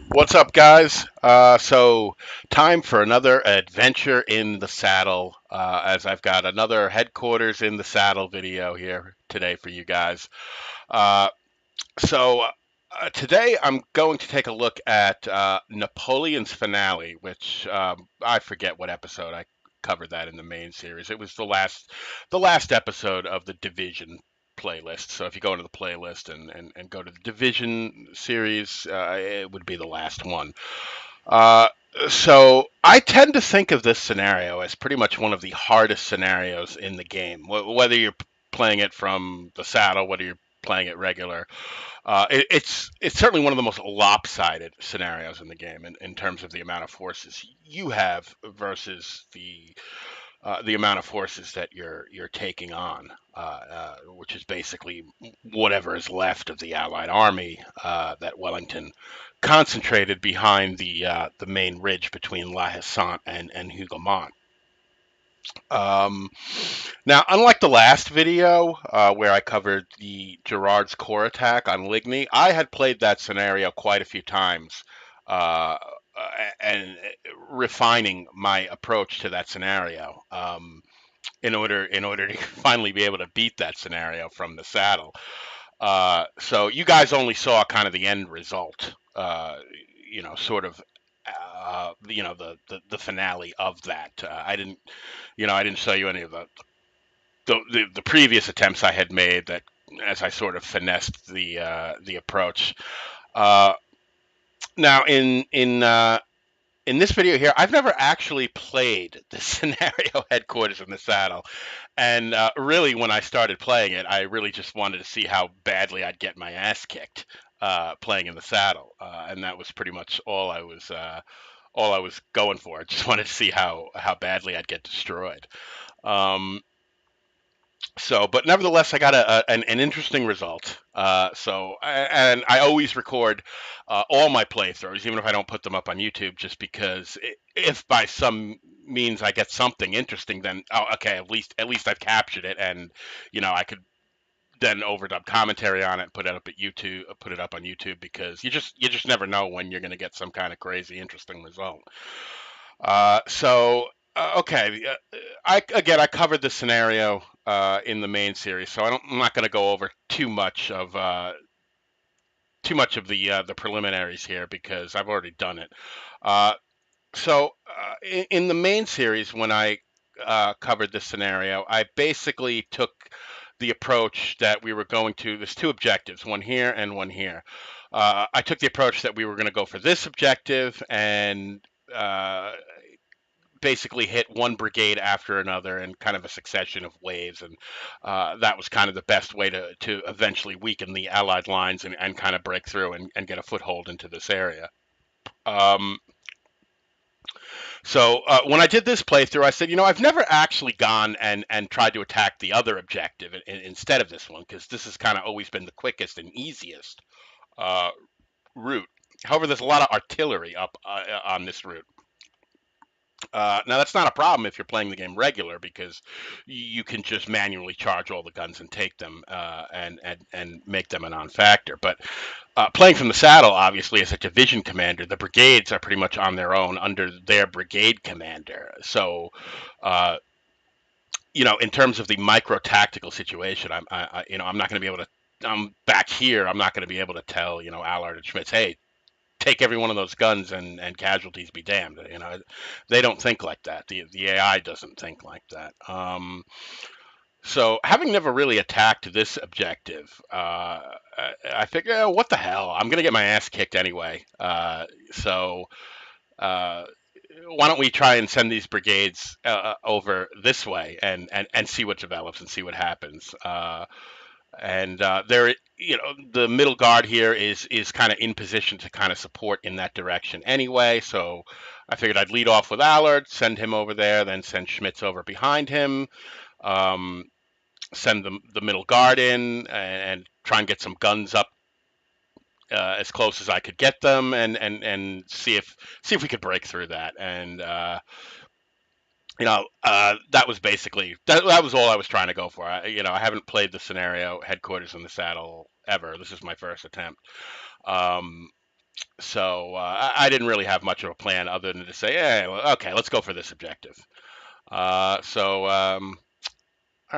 What's up, guys? So, time for another adventure in the saddle. As I've got another headquarters in the saddle video here today for you guys. Uh, Today I'm going to take a look at Napoleon's finale, which I forget what episode I covered that in the main series. It was the last episode of the Division playlist. So if you go into the playlist and go to the Division series, it would be the last one. Uh, so I tend to think of this scenario as pretty much one of the hardest scenarios in the game. Whether you're playing it from the saddle, whether you're playing it regular, it's certainly one of the most lopsided scenarios in the game in terms of the amount of forces you have versus the amount of forces that you're taking on, which is basically whatever is left of the Allied army that Wellington concentrated behind the main ridge between La Hassant and Hougoumont. Um, Now, unlike the last video where I covered the Gerard's Corps attack on Ligny, I had played that scenario quite a few times, uh, and refining my approach to that scenario in order to finally be able to beat that scenario from the saddle. So you guys only saw kind of the end result, sort of. The finale of that. I didn't show you any of the previous attempts I had made that as I sort of finessed the approach. Uh, Now in this video here, I've never actually played the scenario headquarters in the saddle, and really when I started playing it, I really just wanted to see how badly I'd get my ass kicked playing in the saddle, and that was pretty much all I was going for. I just wanted to see how badly I'd get destroyed. Um, but nevertheless, I got an interesting result. And I always record all my playthroughs, even if I don't put them up on YouTube, just because if by some means I get something interesting, then oh, okay, at least I've captured it, and I could then overdub commentary on it, and put it up at YouTube, put it up on YouTube, because you just never know when you're going to get some kind of crazy interesting result. Okay, I covered the scenario in the main series, so I'm not going to go over too much of the preliminaries here because I've already done it. Uh, in the main series, when I covered this scenario, I basically took the approach that we were going to. There's two objectives, one here and one here. I took the approach that we were going to go for this objective and uh, basically hit one brigade after another in kind of a succession of waves, and that was kind of the best way to eventually weaken the Allied lines and kind of break through and get a foothold into this area. Um, when I did this playthrough, I said, I've never actually gone and tried to attack the other objective instead of this one, because this has kind of always been the quickest and easiest uh, route. However, there's a lot of artillery up on this route. Now that's not a problem if you're playing the game regular, because you can just manually charge all the guns and take them and make them a non-factor. But playing from the saddle, obviously, as a division commander, the brigades are pretty much on their own under their brigade commander. So, uh, in terms of the micro tactical situation, I'm not going to be able to. I'm back here. I'm not going to be able to tell Allard and Schmitz, hey, take every one of those guns and casualties be damned. They don't think like that. The AI doesn't think like that. So having never really attacked this objective, I figure, what the hell? I'm gonna get my ass kicked anyway. So uh, why don't we try and send these brigades over this way and see what develops and see what happens. And there, the middle guard here is kind of in position to kind of support in that direction anyway. So I figured I'd lead off with Allard, send him over there, then send Schmitz over behind him, um, send the middle guard in, and try and get some guns up as close as I could get them, and see if we could break through that. And that was basically that was all I was trying to go for. I haven't played the scenario headquarters in the saddle ever. This is my first attempt. Um, So I didn't really have much of a plan other than to say, hey, well, okay, let's go for this objective. All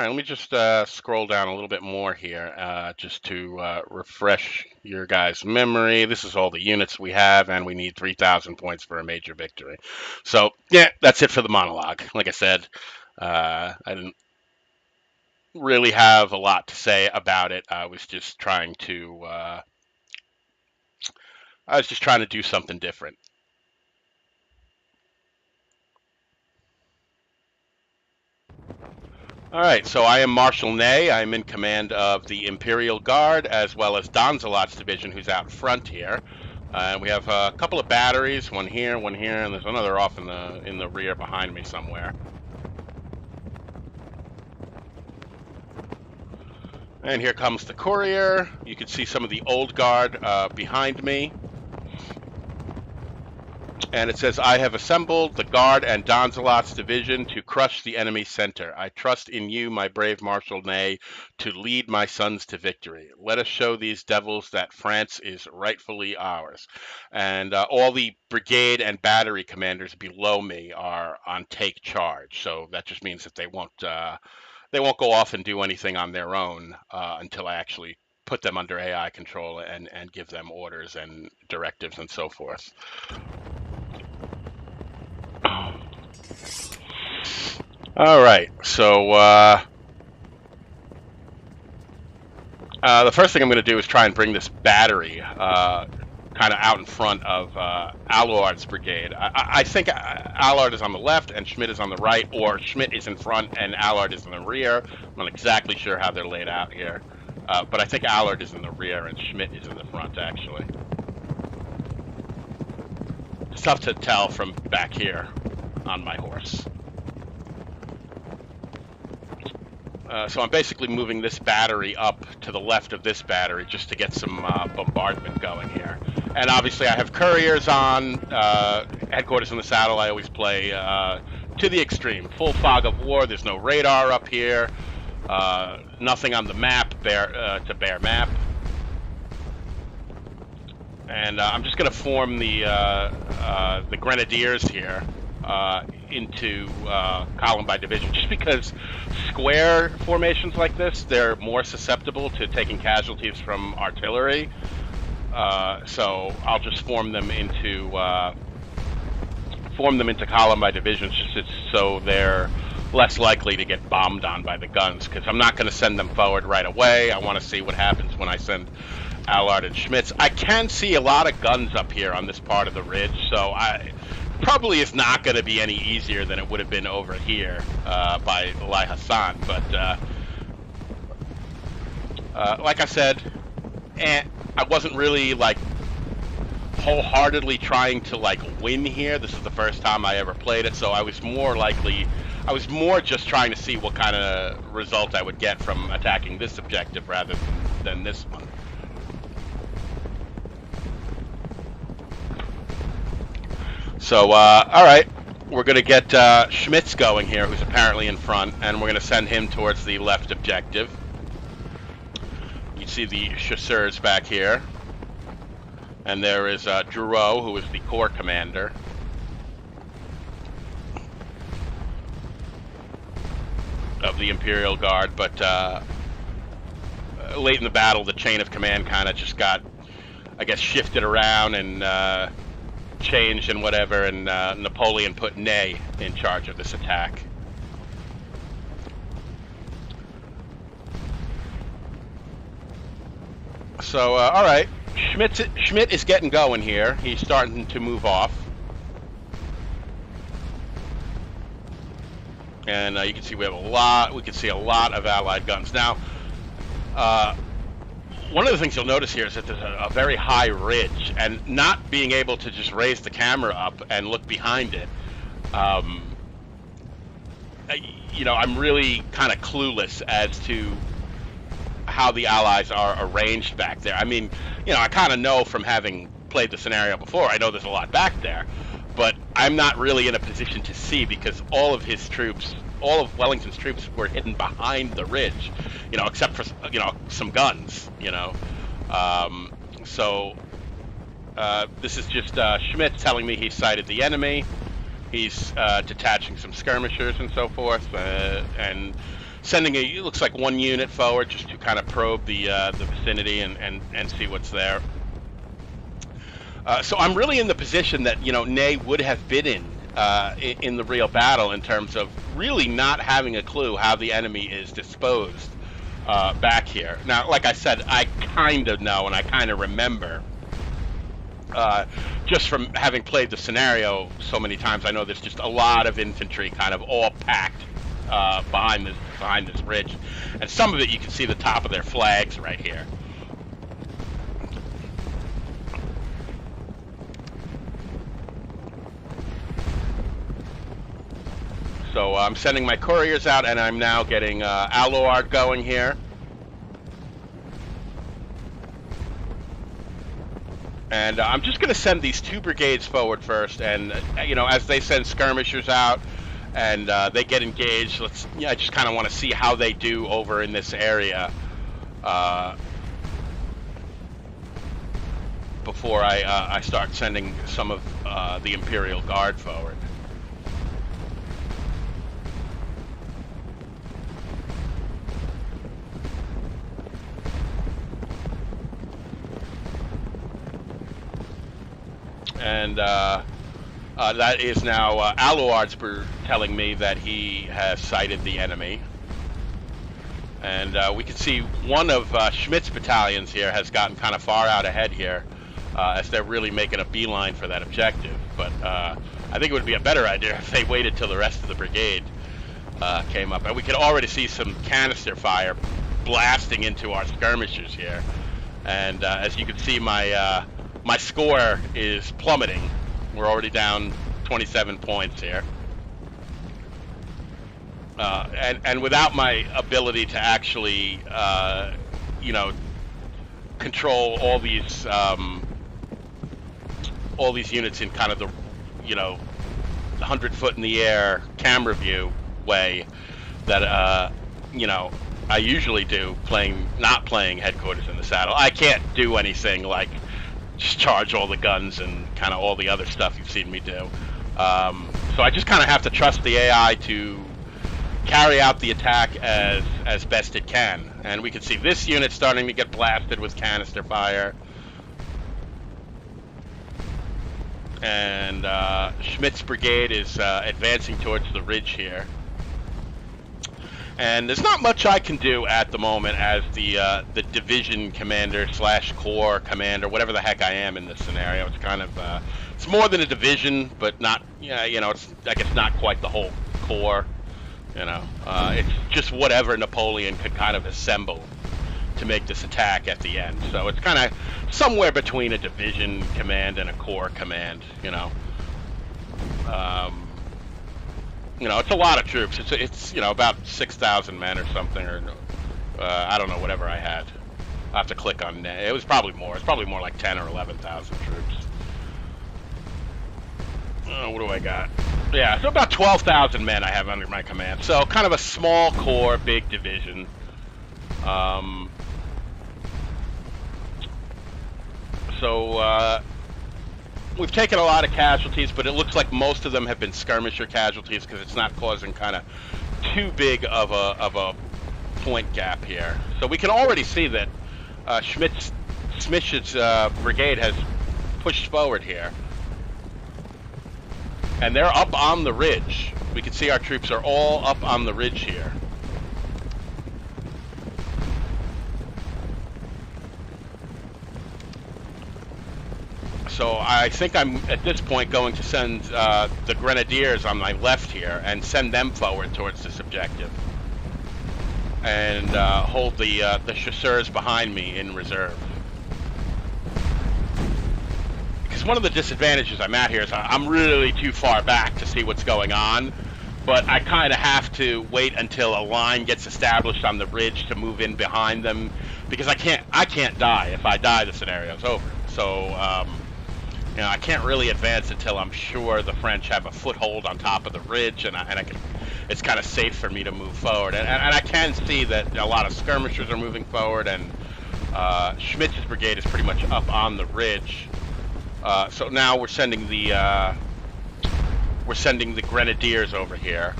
right, let me just scroll down a little bit more here just to refresh your guys' memory. This is all the units we have, and we need 3,000 points for a major victory. So, yeah, that's it for the monologue. Like I said, I didn't really have a lot to say about it. I was just trying to do something different. All right, so I am Marshal Ney. I'm in command of the Imperial Guard as well as Donzelot's division, who's out front here. And we have a couple of batteries, one here, and there's another off in the rear behind me somewhere. And here comes the courier. You can see some of the old guard behind me. And it says, I have assembled the Guard and Donzelot's division to crush the enemy center. I trust in you, my brave Marshal Ney, to lead my sons to victory. Let us show these devils that France is rightfully ours. And all the brigade and battery commanders below me are on take charge. So that just means that they won't go off and do anything on their own until I actually put them under AI control and give them orders and directives and so forth. All right, so the first thing I'm going to do is try and bring this battery kind of out in front of Allard's brigade. I think Allard is on the left and Schmidt is on the right, or Schmidt is in front and Allard is in the rear. I'm not exactly sure how they're laid out here, but I think Allard is in the rear and Schmidt is in the front, actually. It's tough to tell from back here on my horse. So I'm basically moving this battery up to the left of this battery just to get some bombardment going here. And obviously I have couriers on, headquarters in the saddle. I always play to the extreme. Full fog of war, there's no radar up here, nothing on the map, bare map. And I'm just going to form the Grenadiers here into column by division, just because square formations like this, they're more susceptible to taking casualties from artillery. So I'll just form them into column by divisions, just so they're less likely to get bombed on by the guns, because I'm not going to send them forward right away. I want to see what happens when I send Allard and Schmitz. I can see a lot of guns up here on this part of the ridge, so probably is not going to be any easier than it would have been over here by Lai Hassan. But like I said, I wasn't really like wholeheartedly trying to like win here. This is the first time I ever played it, so I was more just trying to see what kind of result I would get from attacking this objective rather than this one. So, all right, we're going to get Schmitz going here, who's apparently in front, and we're going to send him towards the left objective. You see the chasseurs back here. And there is Drouot, who is the corps commander. Of the Imperial Guard, but late in the battle, the chain of command kind of just got, I guess, shifted around and changed and whatever, and Napoleon put Ney in charge of this attack. So, all right, Schmidt is getting going here. He's starting to move off. And you can see we can see a lot of Allied guns. Now, one of the things you'll notice here is that there's a very high ridge, and not being able to just raise the camera up and look behind it, you know, I'm really kind of clueless as to how the Allies are arranged back there. I mean, you know, I kind of know from having played the scenario before, I know there's a lot back there, but I'm not really in a position to see because all of Wellington's troops were hidden behind the ridge, you know, except for, you know, some guns, you know. So This is just Schmidt telling me he sighted the enemy. He's detaching some skirmishers and so forth, and sending it looks like one unit forward just to kind of probe the vicinity and see what's there. So I'm really in the position that Ney would have been in the real battle, in terms of really not having a clue how the enemy is disposed back here. Now, like I said, I kind of know and I kind of remember. Just from having played the scenario so many times, I know there's just a lot of infantry kind of all packed behind this ridge, and some of it you can see the top of their flags right here. So I'm sending my couriers out, and I'm now getting Aluard going here. And I'm just going to send these 2 brigades forward first, and as they send skirmishers out and they get engaged, I just kind of want to see how they do over in this area before I start sending some of the Imperial Guard forward. And that is now Aluard's telling me that he has sighted the enemy. And we can see one of Schmidt's battalions here has gotten kind of far out ahead here, as they're really making a beeline for that objective. But I think it would be a better idea if they waited till the rest of the brigade came up. And we can already see some canister fire blasting into our skirmishers here. And as you can see, my score is plummeting. We're already down 27 points here. And without my ability to actually, control all these units in kind of the, 100 foot in the air camera view way that, I usually do not playing Headquarters in the Saddle. I can't do anything like just charge all the guns and kind of all the other stuff you've seen me do. So I just kind of have to trust the AI to carry out the attack as best it can. And we can see this unit starting to get blasted with canister fire. And Schmidt's brigade is advancing towards the ridge here. And there's not much I can do at the moment as the division commander / corps commander, whatever the heck I am in this scenario. It's kind of it's more than a division, but not it's, I guess, not quite the whole corps. It's just whatever Napoleon could kind of assemble to make this attack at the end. So it's kind of somewhere between a division command and a corps command. It's a lot of troops. It's about 6,000 men or something, or I don't know, whatever I had. I have to click on it. It was probably more. It's probably more like 10 or 11,000 troops. What do I got? Yeah, so about 12,000 men I have under my command. So kind of a small corps, big division. We've taken a lot of casualties, but it looks like most of them have been skirmisher casualties because it's not causing kind of too big of a point gap here. So we can already see that Schmidt's brigade has pushed forward here. And they're up on the ridge. We can see our troops are all up on the ridge here. So I think I'm, at this point, going to send the grenadiers on my left here and send them forward towards this objective. And hold the chasseurs behind me in reserve. Because one of the disadvantages I'm at here is I'm really too far back to see what's going on. But I kind of have to wait until a line gets established on the ridge to move in behind them. Because I can't die. If I die, the scenario's over. So, I can't really advance until I'm sure the French have a foothold on top of the ridge, and it's kind of safe for me to move forward. And I can see that a lot of skirmishers are moving forward, and Schmidt's brigade is pretty much up on the ridge. So now we're sending the grenadiers over here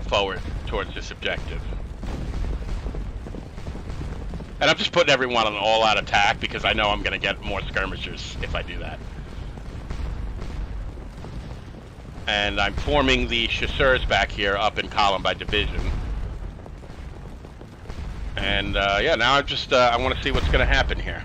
forward towards this objective. And I'm just putting everyone on an all-out attack because I know I'm going to get more skirmishers if I do that. And I'm forming the chasseurs back here up in column by division. And yeah, now I'm just I want to see what's going to happen here.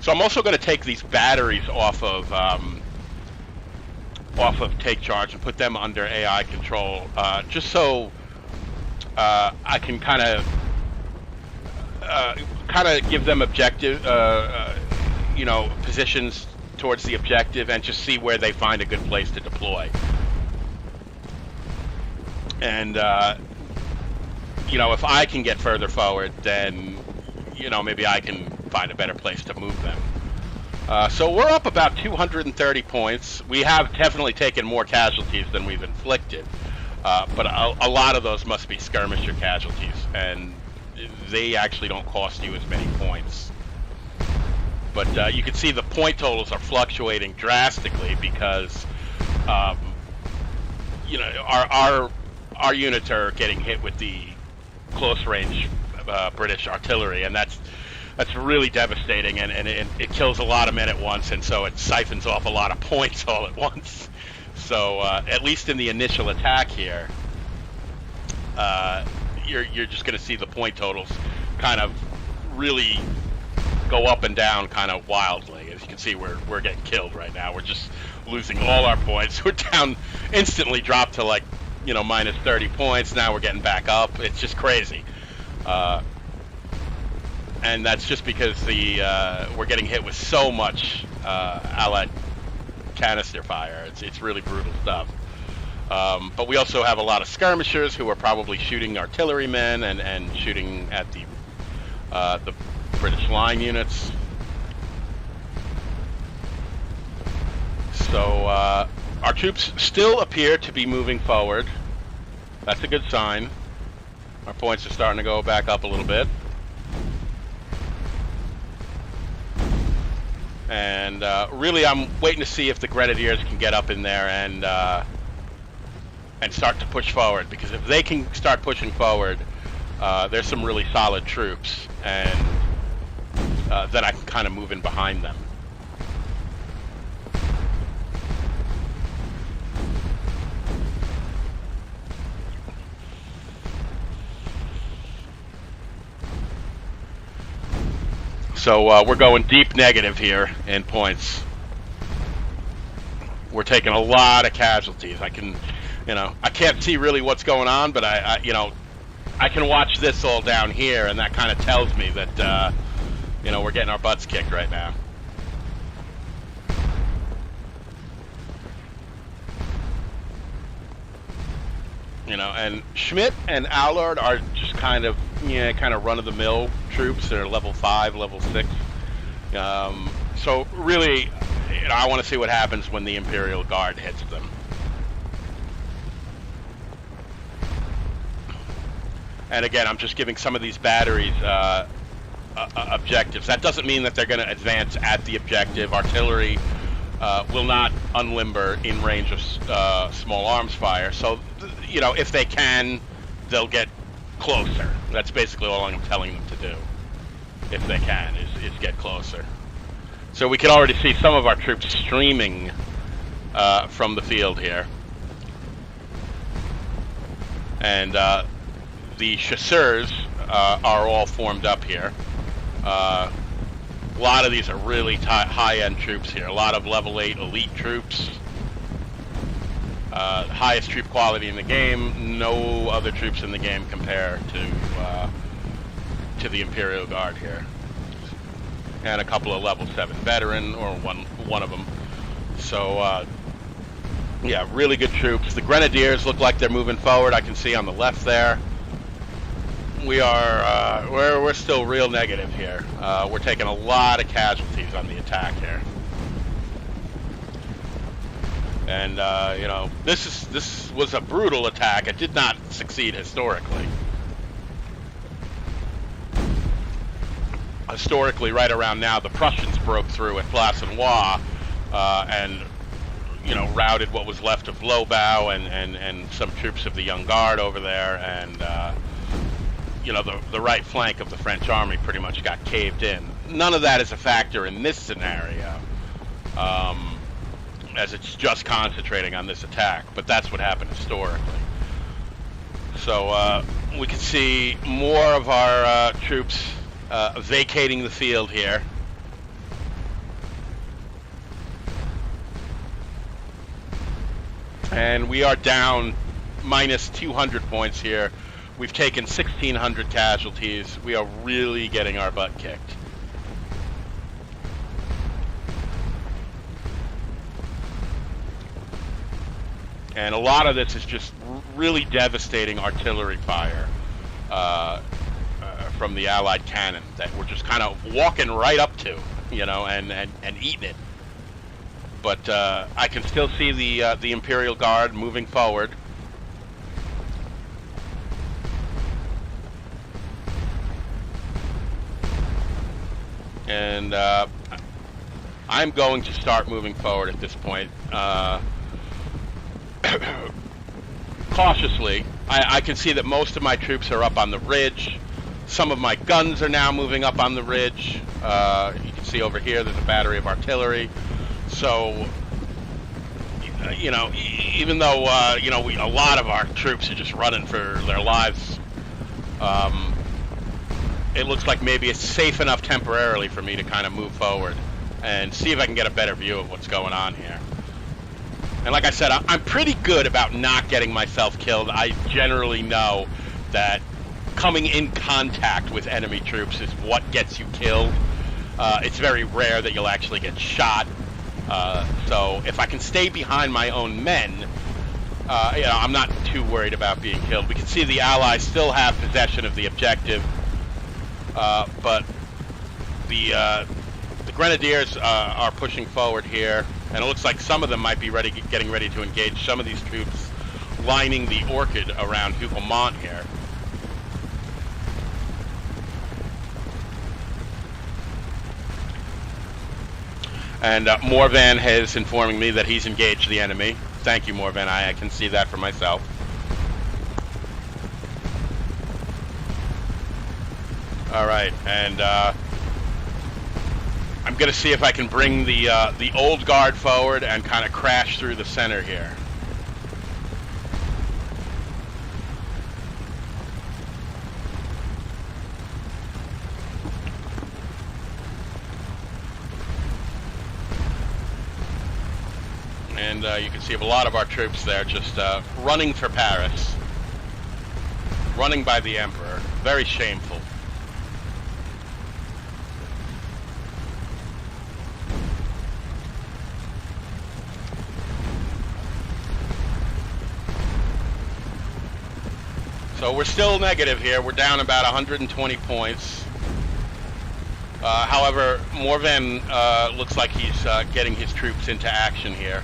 So I'm also going to take these batteries off of take charge and put them under AI control, just so I can kind of give them objective, you know, positions towards the objective, and just see where they find a good place to deploy. And you know, if I can get further forward, then you know, maybe I can find a better place to move them. So we're up about 230 points. We have definitely taken more casualties than we've inflicted, but a lot of those must be skirmisher casualties, and they actually don't cost you as many points. But you can see the point totals are fluctuating drastically because you know, our units are getting hit with the close range British artillery, and that's really devastating, and it kills a lot of men at once, and so it siphons off a lot of points all at once. So at least in the initial attack here, you're just going to see the point totals kind of really go up and down kind of wildly. As you can see, we're getting killed right now. We're just losing all our points. We're down, instantly dropped to, like, you know, minus 30 points. Now we're getting back up. It's just crazy. And that's just because we're getting hit with so much Allied canister fire. It's really brutal stuff. But we also have a lot of skirmishers who are probably shooting artillerymen and shooting at the British line units. So our troops still appear to be moving forward. That's a good sign. Our points are starting to go back up a little bit. And really, I'm waiting to see if the grenadiers can get up in there and start to push forward. Because if they can start pushing forward, there's some really solid troops, and then I can kind of move in behind them. So we're going deep negative here in points. We're taking a lot of casualties. I can, you know, I can't see really what's going on, but I you know, I can watch this all down here, and that kind of tells me that, you know, we're getting our butts kicked right now. You know, and Schmidt and Allard are just kind of, yeah, kind of run-of-the-mill troops. They're level 5, level 6. So really, you know, I want to see what happens when the Imperial Guard hits them. And again, I'm just giving some of these batteries objectives. That doesn't mean that they're going to advance at the objective. Artillery will not unlimber in range of small arms fire. So, you know, if they can, they'll get closer. That's basically all I'm telling them to do. If they can, is get closer. So we can already see some of our troops streaming from the field here. And the chasseurs are all formed up here. A lot of these are really high-end troops here. A lot of level 8 elite troops. Highest troop quality in the game. No other troops in the game compare to the Imperial Guard here. And a couple of level 7 veteran, or one of them. So yeah, really good troops. The grenadiers look like they're moving forward. I can see on the left there. We are we're still real negative here. We're taking a lot of casualties on the attack here. And you know, this was a brutal attack. It did not succeed historically. Historically, right around now, the Prussians broke through at Plassenois and, you know, routed what was left of Lobau and some troops of the Young Guard over there, and you know, the right flank of the French army pretty much got caved in. None of that is a factor in this scenario, as it's just concentrating on this attack, but that's what happened historically. So we can see more of our troops vacating the field here. And we are down minus 200 points here. We've taken 1,600 casualties. We are really getting our butt kicked. And a lot of this is just really devastating artillery fire from the Allied cannon that we're just kind of walking right up to, you know, and eating it. But I can still see the Imperial Guard moving forward. And I'm going to start moving forward at this point. Cautiously. I can see that most of my troops are up on the ridge. Some of my guns are now moving up on the ridge. You can see over here there's a battery of artillery. So, you know, even though, you know, a lot of our troops are just running for their lives, it looks like maybe it's safe enough temporarily for me to kind of move forward and see if I can get a better view of what's going on here. And like I said, I'm pretty good about not getting myself killed. I generally know that coming in contact with enemy troops is what gets you killed. It's very rare that you'll actually get shot. So if I can stay behind my own men, you know, I'm not too worried about being killed. We can see the Allies still have possession of the objective, but the Grenadiers are pushing forward here, and it looks like some of them might be getting ready to engage some of these troops lining the Orchid around Hougoumont here. And Morvan is informing me that he's engaged the enemy. Thank you, Morvan. I can see that for myself. All right, and I'm going to see if I can bring the old guard forward and kind of crash through the center here. And you can see a lot of our troops there just running for Paris. Running by the Emperor. Very shameful. So we're still negative here. We're down about 120 points. However, Morvan looks like he's getting his troops into action here.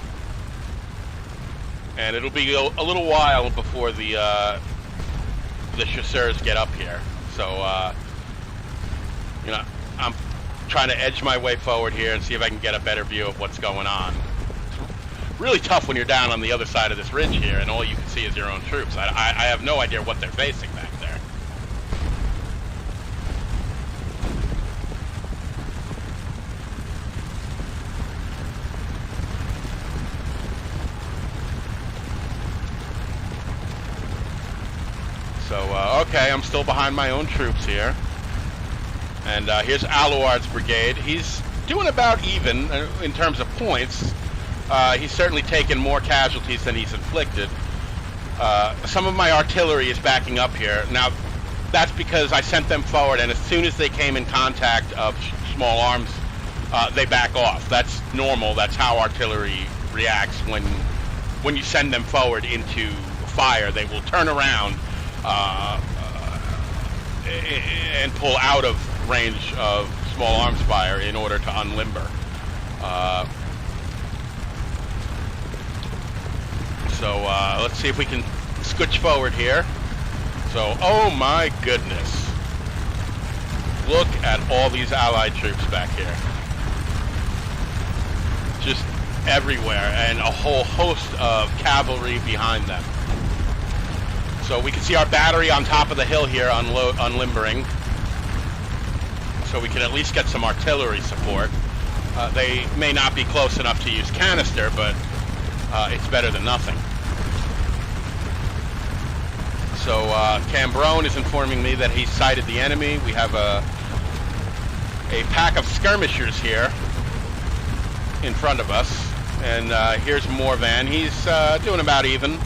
And it'll be a little while before the chasseurs get up here. So, you know, I'm trying to edge my way forward here and see if I can get a better view of what's going on. It's really tough when you're down on the other side of this ridge here and all you can see is your own troops. I have no idea what they're facing back there. So, okay, I'm still behind my own troops here. And here's Alouard's brigade. He's doing about even in terms of points. He's certainly taken more casualties than he's inflicted. Some of my artillery is backing up here. Now, that's because I sent them forward, and as soon as they came in contact of small arms, they back off. That's normal. That's how artillery reacts when you send them forward into fire. They will turn around and pull out of range of small arms fire in order to unlimber. let's see if we can scooch forward here. So, oh my goodness. Look at all these Allied troops back here. Just everywhere, and a whole host of cavalry behind them. So we can see our battery on top of the hill here unlimbering. So we can at least get some artillery support. They may not be close enough to use canister, but it's better than nothing. So Cambronne is informing me that he's sighted the enemy. We have a pack of skirmishers here in front of us. And here's Morvan. He's doing about even.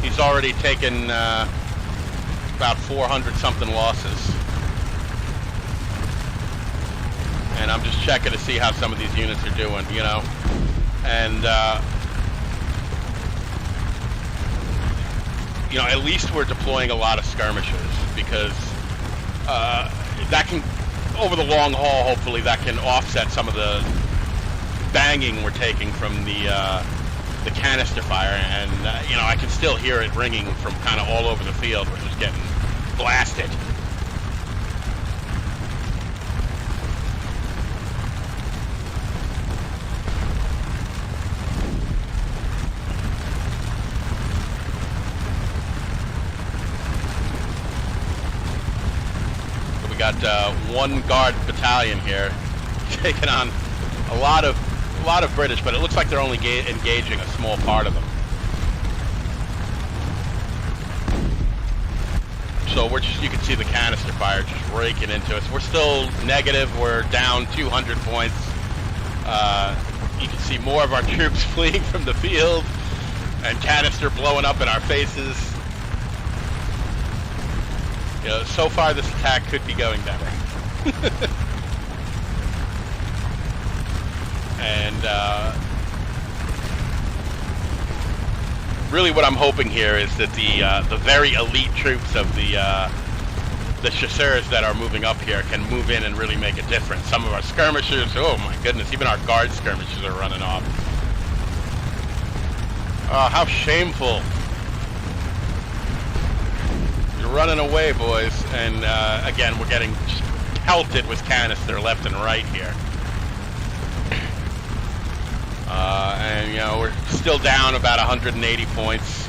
He's already taken about 400 something losses. And I'm just checking to see how some of these units are doing, you know. And you know, at least we're deploying a lot of skirmishers, because that can, over the long haul, hopefully that can offset some of the banging we're taking from the canister fire. And you know, I can still hear it ringing from kind of all over the field. We're just getting blasted. We got one guard battalion here taking on a lot of British, but it looks like they're only engaging a small part of them. So we're just, you can see the canister fire just raking into us. We're still negative. We're down 200 points. You can see more of our troops fleeing from the field, and canister blowing up in our faces. You know, so far this attack could be going better. And really what I'm hoping here is that the very elite troops of the chasseurs that are moving up here can move in and really make a difference. Some of our skirmishers, oh my goodness, even our guard skirmishers are running off. Oh, how shameful. You're running away, boys. And again, we're getting just pelted with canister left and right here. And you know, we're still down about 180 points.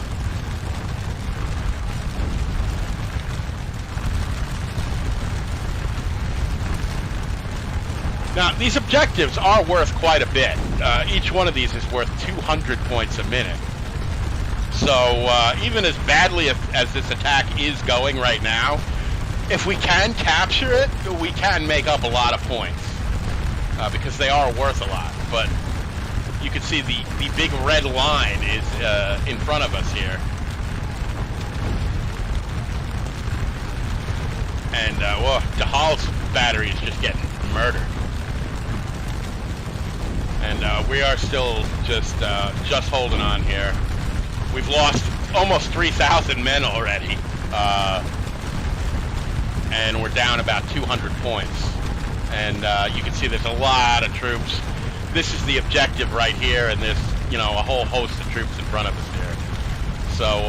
Now, these objectives are worth quite a bit. Each one of these is worth 200 points a minute. So even as badly as this attack is going right now, if we can capture it, we can make up a lot of points, because they are worth a lot. But you can see the big red line is in front of us here. And well, de Haal's battery is just getting murdered. And we are still just holding on here. We've lost almost 3,000 men already. And we're down about 200 points. And you can see there's a lot of troops. This is the objective right here, and there's, you know, a whole host of troops in front of us here. So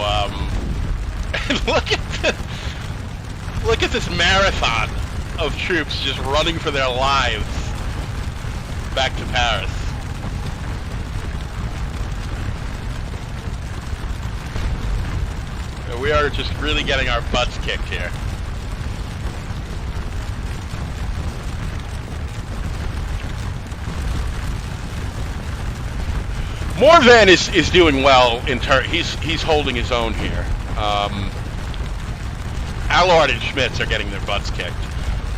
look at this marathon of troops just running for their lives back to Paris. We are just really getting our butts kicked here. Morvan is doing well in he's holding his own here. Allard and Schmitz are getting their butts kicked,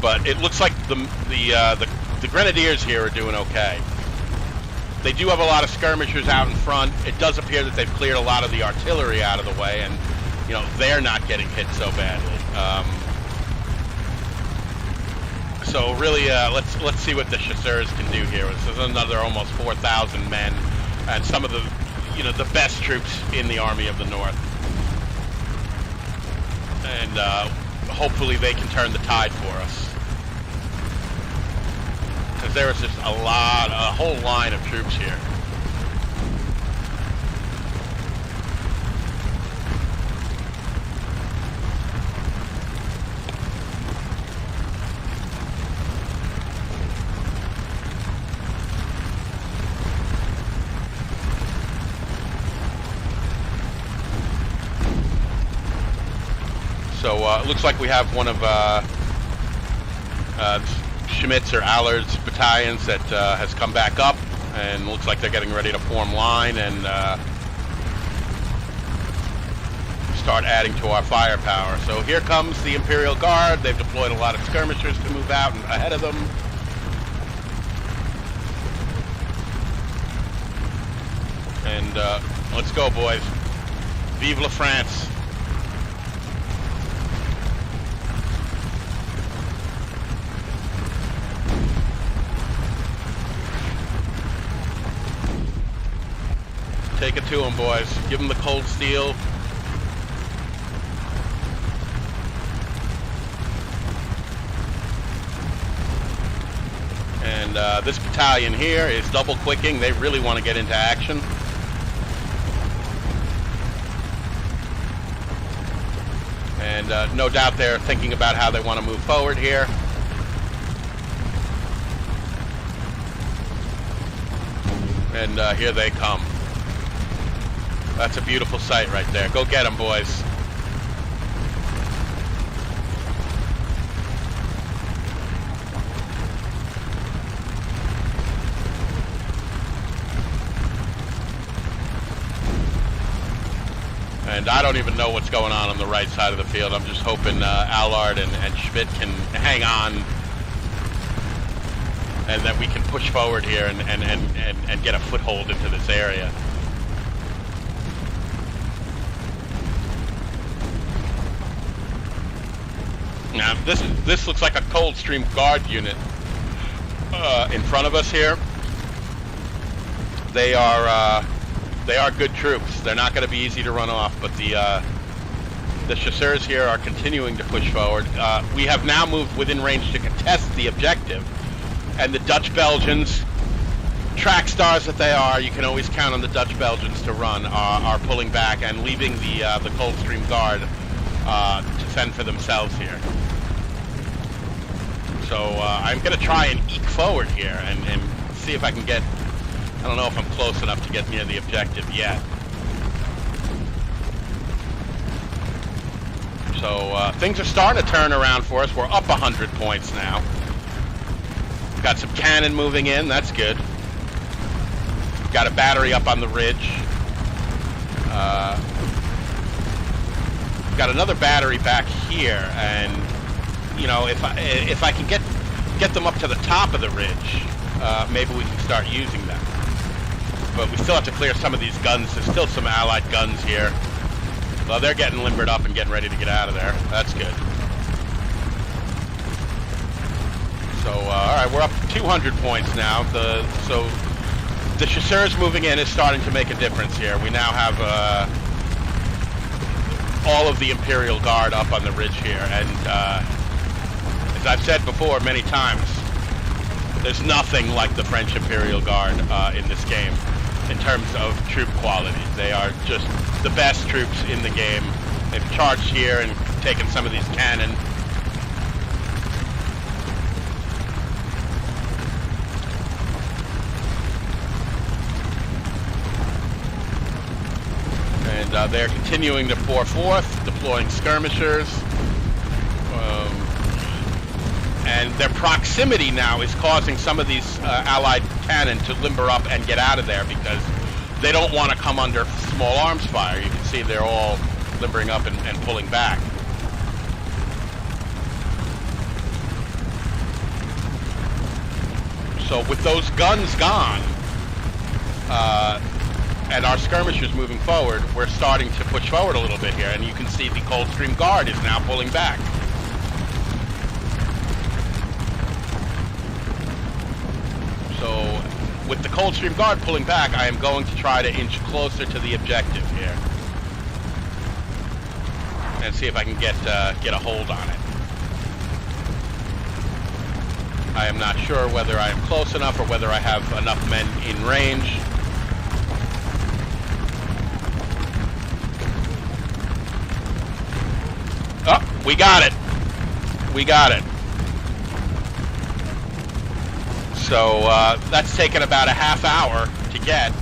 but it looks like the Grenadiers here are doing okay. They do have a lot of skirmishers out in front. It does appear that they've cleared a lot of the artillery out of the way, and you know, they're not getting hit so badly. So really, let's see what the chasseurs can do here. This is another almost 4,000 men, and some of the, you know, the best troops in the Army of the North. And hopefully they can turn the tide for us, because there is just a whole line of troops here. So it looks like we have one of Schmidt's or Allard's battalions that has come back up, and looks like they're getting ready to form line and start adding to our firepower. So here comes the Imperial Guard. They've deployed a lot of skirmishers to move out and ahead of them. And let's go, boys. Vive la France. Take it to them, boys. Give them the cold steel. And this battalion here is double quicking. They really want to get into action. And no doubt they're thinking about how they want to move forward here. And here they come. That's a beautiful sight right there. Go get them, boys. And I don't even know what's going on the right side of the field. I'm just hoping Allard and Schmidt can hang on, and that we can push forward here and get a foothold into this area. Now this looks like a Coldstream Guard unit in front of us here. They are good troops. They're not going to be easy to run off, but the chasseurs here are continuing to push forward. We have now moved within range to contest the objective, and the Dutch-Belgians, track stars that they are, you can always count on the Dutch-Belgians to run, are pulling back and leaving the Coldstream Guard to fend for themselves here. So I'm going to try and eke forward here and see if I can get, I don't know if I'm close enough to get near the objective yet. So things are starting to turn around for us. We're up 100 points now. Got some cannon moving in, that's good. Got a battery up on the ridge. Got another battery back here, and you know, if I can get them up to the top of the ridge, maybe we can start using them. But we still have to clear some of these guns. There's still some Allied guns here. Well, they're getting limbered up and getting ready to get out of there. That's good. So, all right, we're up 200 points now. So the chasseurs moving in is starting to make a difference here. We now have all of the Imperial Guard up on the ridge here, and as I've said before many times, there's nothing like the French Imperial Guard in this game in terms of troop quality. They are just the best troops in the game. They've charged here and taken some of these cannon. And they're continuing to pour forth, deploying skirmishers. And their proximity now is causing some of these Allied cannon to limber up and get out of there because they don't want to come under small arms fire. You can see they're all limbering up and pulling back. So with those guns gone, and our skirmishers moving forward, we're starting to push forward a little bit here, and you can see the Coldstream Guard is now pulling back. So with the Coldstream Guard pulling back, I am going to try to inch closer to the objective here and see if I can get a hold on it. I am not sure whether I am close enough or whether I have enough men in range. Oh, we got it. We got it. So that's taken about a half hour to get,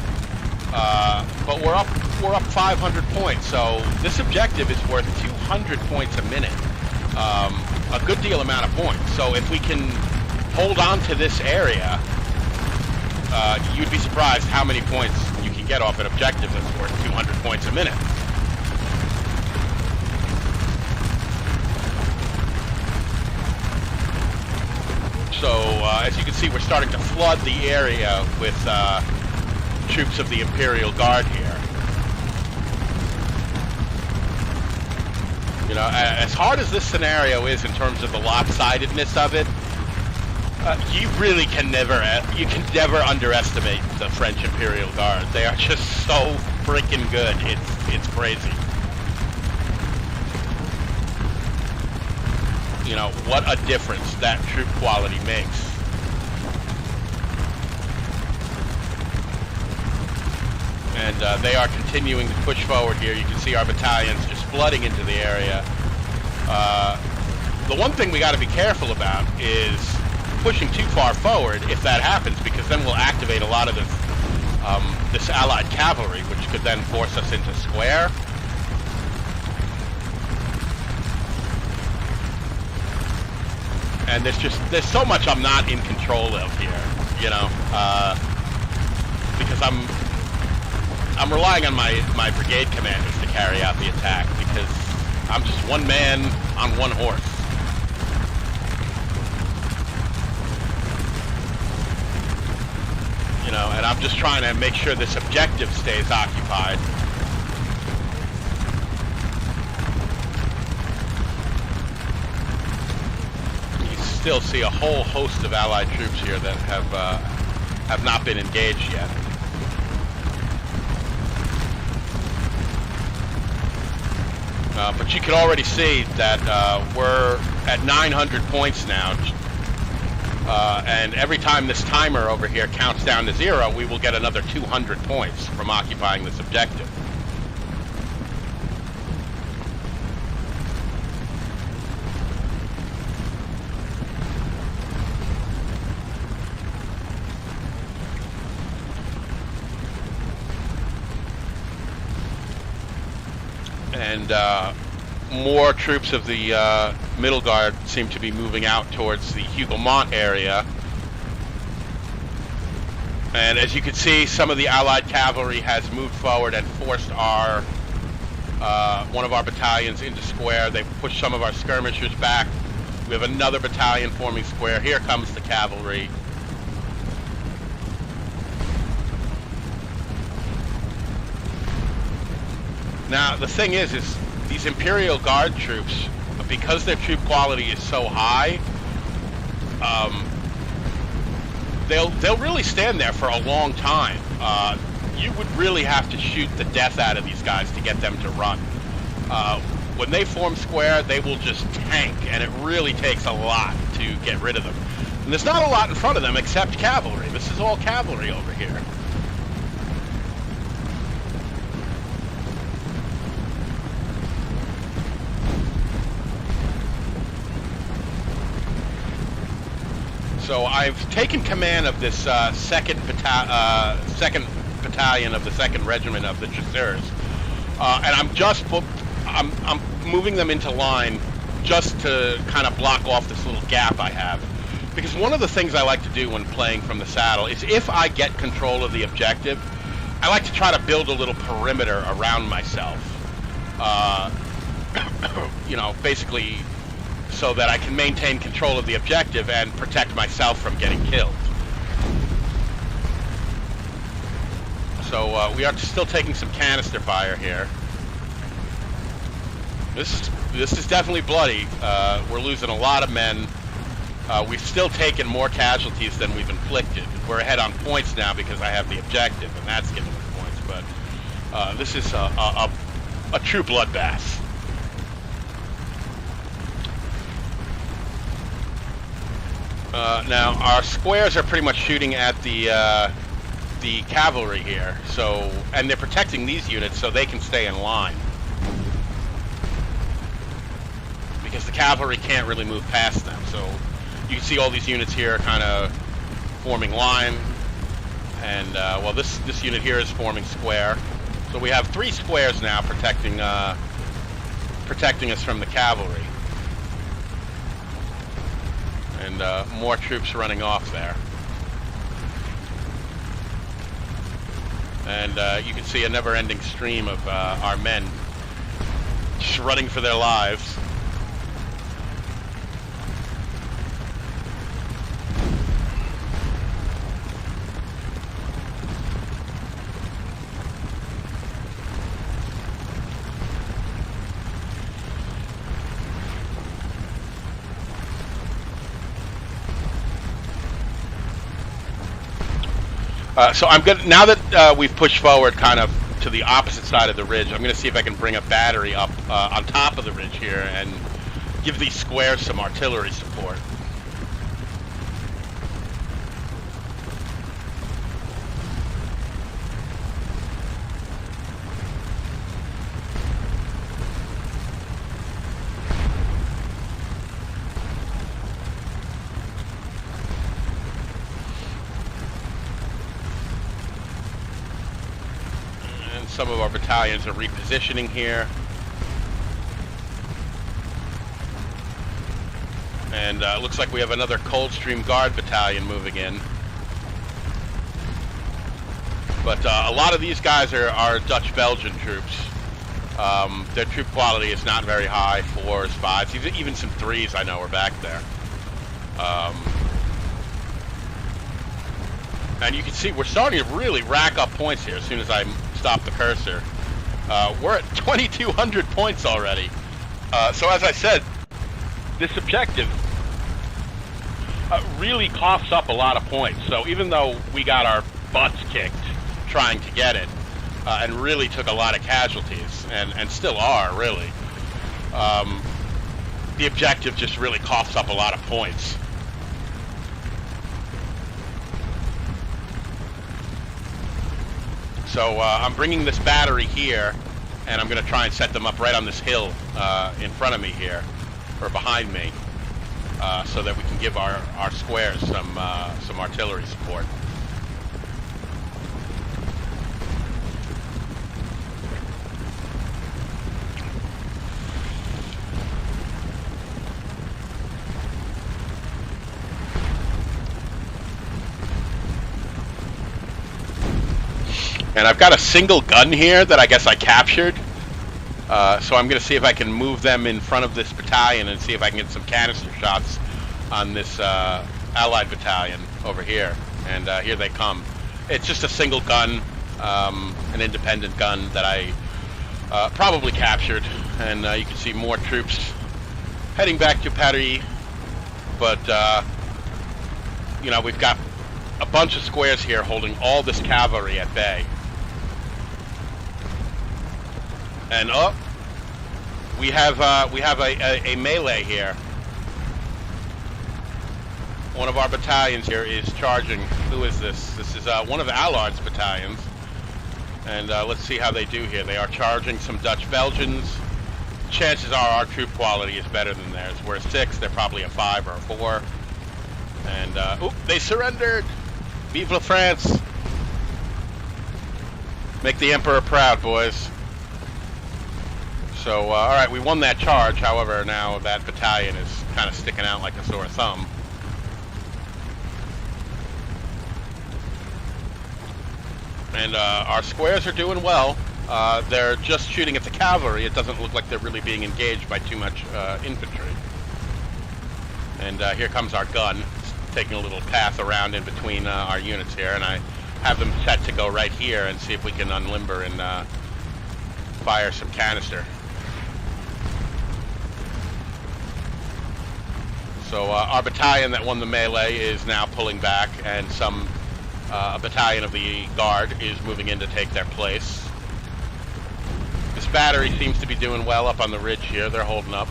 but we're up we're up 500 points. So this objective is worth 200 points a minute. A good deal amount of points. So if we can hold on to this area, you'd be surprised how many points you can get off an objective that's worth 200 points a minute. So as you can see, we're starting to flood the area with troops of the Imperial Guard here. You know, as hard as this scenario is in terms of the lopsidedness of it, you really can never underestimate the French Imperial Guard. They are just so freaking good. It's crazy. You know, what a difference that troop quality makes. And they are continuing to push forward here. You can see our battalions just flooding into the area. The one thing we got to be careful about is pushing too far forward if that happens, because then we'll activate a lot of this Allied cavalry, which could then force us into square. And there's so much I'm not in control of here, you know, because I'm relying on my brigade commanders to carry out the attack, because I'm just one man on one horse. You know, and I'm just trying to make sure this objective stays occupied. Still see a whole host of Allied troops here that have not been engaged yet. But you can already see that we're at 900 points now, and every time this timer over here counts down to 0, we will get another 200 points from occupying this objective. And more troops of the Middle Guard seem to be moving out towards the Hougoumont area. And as you can see, some of the Allied cavalry has moved forward and forced our one of our battalions into square. They've pushed some of our skirmishers back. We have another battalion forming square. Here comes the cavalry. Now, the thing is these Imperial Guard troops, because their troop quality is so high, they'll really stand there for a long time. You would really have to shoot the death out of these guys to get them to run. When they form square, they will just tank, and it really takes a lot to get rid of them. And there's not a lot in front of them except cavalry. This is all cavalry over here. So I've taken command of this second battalion of the 2nd Regiment of the Chasseurs, and I'm moving them into line just to kind of block off this little gap I have. Because one of the things I like to do when playing from the saddle is, if I get control of the objective, I like to try to build a little perimeter around myself. You know, basically, so that I can maintain control of the objective and protect myself from getting killed. So we are still taking some canister fire here. This is definitely bloody. We're losing a lot of men. We've still taken more casualties than we've inflicted. We're ahead on points now because I have the objective, and that's giving us points. But this is a true bloodbath. Now our squares are pretty much shooting at the cavalry here, so, and they're protecting these units so they can stay in line, because the cavalry can't really move past them. So you can see all these units here kind of forming line, and well, this unit here is forming square. So we have 3 squares now protecting us from the cavalry. And more troops running off there. And you can see a never-ending stream of our men just running for their lives. So I'm gonna, now that we've pushed forward kind of to the opposite side of the ridge, I'm gonna see if I can bring a battery up on top of the ridge here and give these squares some artillery support. Some of our battalions are repositioning here. And it looks like we have another Coldstream Guard battalion moving in. But a lot of these guys are Dutch-Belgian troops. Their troop quality is not very high, 4s, 5s, even some 3s I know are back there. And you can see we're starting to really rack up points here as soon as I stop the cursor. We're at 2,200 points already. So as I said, this objective really coughs up a lot of points. So even though we got our butts kicked trying to get it, and really took a lot of casualties, and still are, really, the objective just really coughs up a lot of points. So I'm bringing this battery here, and I'm going to try and set them up right on this hill in front of me here, or behind me, so that we can give our squares some artillery support. And I've got a single gun here that I guess I captured. So I'm going to see if I can move them in front of this battalion and see if I can get some canister shots on this allied battalion over here. And here they come. It's just a single gun, an independent gun that I probably captured. And you can see more troops heading back to Paris. But, you know, we've got a bunch of squares here holding all this cavalry at bay. And we have a melee here. One of our battalions here is charging. Who is this? This is one of Allard's battalions. And let's see how they do here. They are charging some Dutch Belgians. Chances are our troop quality is better than theirs. We're a 6, they're probably a 5 or a 4. And oop, they surrendered. Vive la France. Make the Emperor proud, boys. So, all right, we won that charge. However, now that battalion is kind of sticking out like a sore thumb. And our squares are doing well. They're just shooting at the cavalry. It doesn't look like they're really being engaged by too much infantry. And here comes our gun, taking a little path around in between our units here. And I have them set to go right here and see if we can unlimber and fire some canister. So our battalion that won the melee is now pulling back, and a battalion of the Guard is moving in to take their place. This battery seems to be doing well up on the ridge here. They're holding up.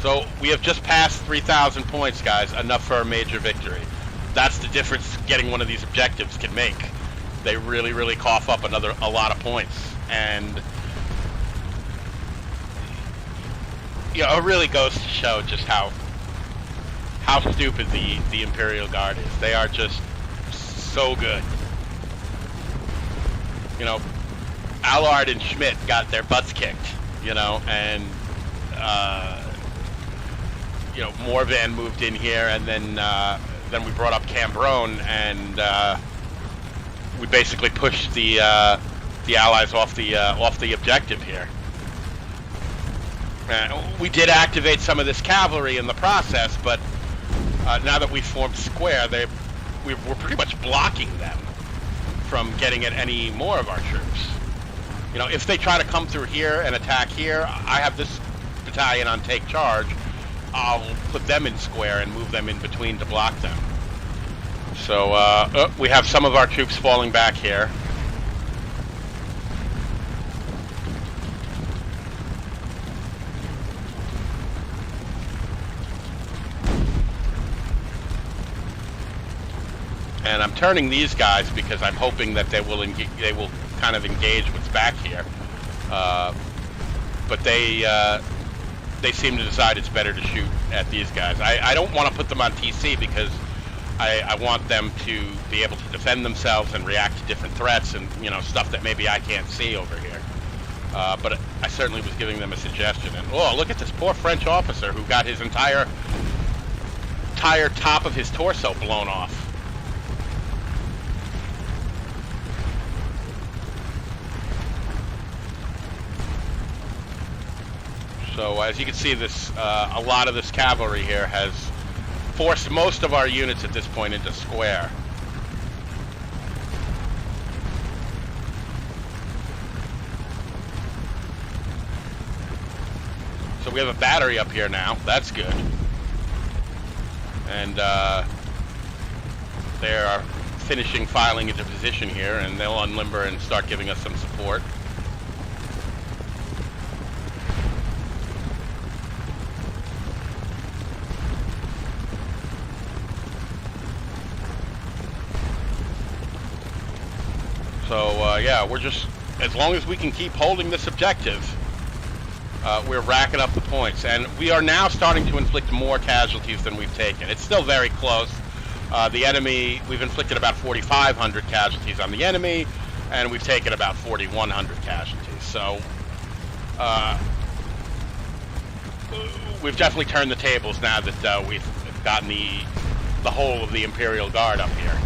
So we have just passed 3,000 points, guys. Enough for a major victory. That's the difference getting one of these objectives can make. They really, really cough up a lot of points. And you know, it really goes to show just how stupid the Imperial Guard is. They are just so good. you know, Allard and Schmidt got their butts kicked, you know, and you know, Morvan moved in here, and then we brought up Cambronne, and we basically pushed the Allies off the objective here. We did activate some of this cavalry in the process, but now that we formed square, we're pretty much blocking them from getting at any more of our troops. You know, if they try to come through here and attack here, I have this battalion on take charge. I'll put them in square and move them in between to block them. So we have some of our troops falling back here. And I'm turning these guys because I'm hoping that they will kind of engage what's back here. But they seem to decide it's better to shoot at these guys. I don't want to put them on TC because I want them to be able to defend themselves and react to different threats and, you know, stuff that maybe I can't see over here. But I certainly was giving them a suggestion. And oh, look at this poor French officer who got his entire top of his torso blown off. So as you can see, this a lot of this cavalry here has forced most of our units at this point into square. So we have a battery up here now. That's good. And they are finishing filing into position here, and they'll unlimber and start giving us some support. So yeah, we're just, as long as we can keep holding this objective, we're racking up the points, and we are now starting to inflict more casualties than we've taken. It's still very close. The enemy, we've inflicted about 4,500 casualties on the enemy, and we've taken about 4,100 casualties. So we've definitely turned the tables now that we've gotten the whole of the Imperial Guard up here.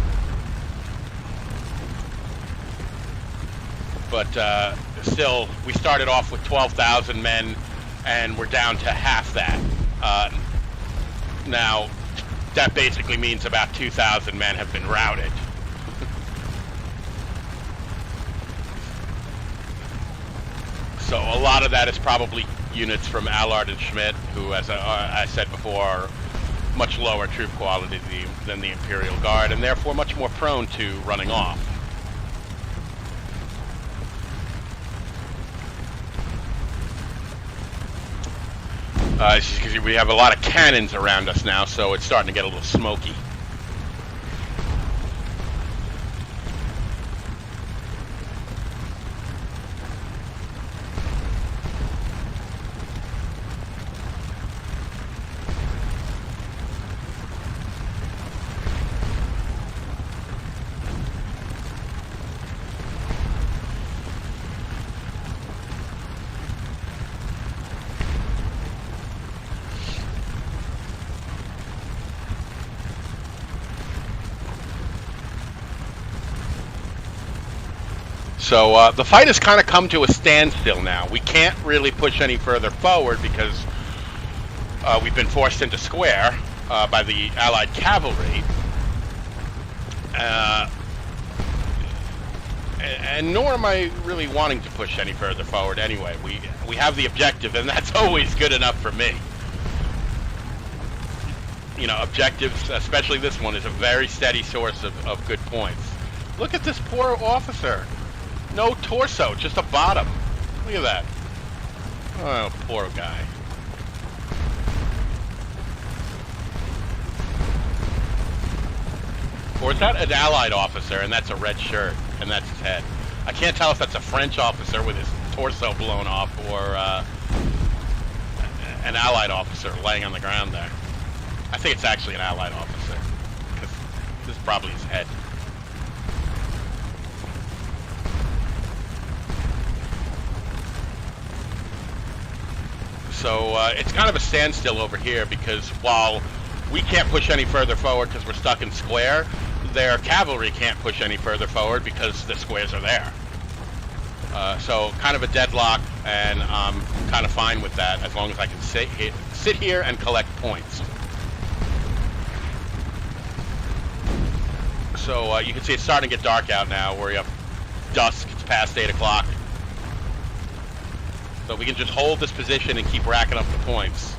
But still, we started off with 12,000 men, and we're down to half that. Now, that basically means about 2,000 men have been routed. So a lot of that is probably units from Allard and Schmidt, who, as I said before, are much lower troop quality than the Imperial Guard, and therefore much more prone to running off. Because we have a lot of cannons around us now, so it's starting to get a little smoky. So the fight has kind of come to a standstill now. We can't really push any further forward because we've been forced into square by the Allied cavalry. And nor am I really wanting to push any further forward anyway. We have the objective, and that's always good enough for me. You know, objectives, especially this one, is a very steady source of good points. Look at this poor officer. No torso, just a bottom. Look at that. Oh, poor guy. Or is that an Allied officer, and that's a red shirt, and that's his head? I can't tell if that's a French officer with his torso blown off, or an Allied officer laying on the ground there. I think it's actually an Allied officer, because this is probably his head. So it's kind of a standstill over here because while we can't push any further forward because we're stuck in square, their cavalry can't push any further forward because the squares are there. So kind of a deadlock, and I'm kind of fine with that as long as I can sit here and collect points. So you can see it's starting to get dark out now. We're up dusk. It's past 8 o'clock. So we can just hold this position and keep racking up the points.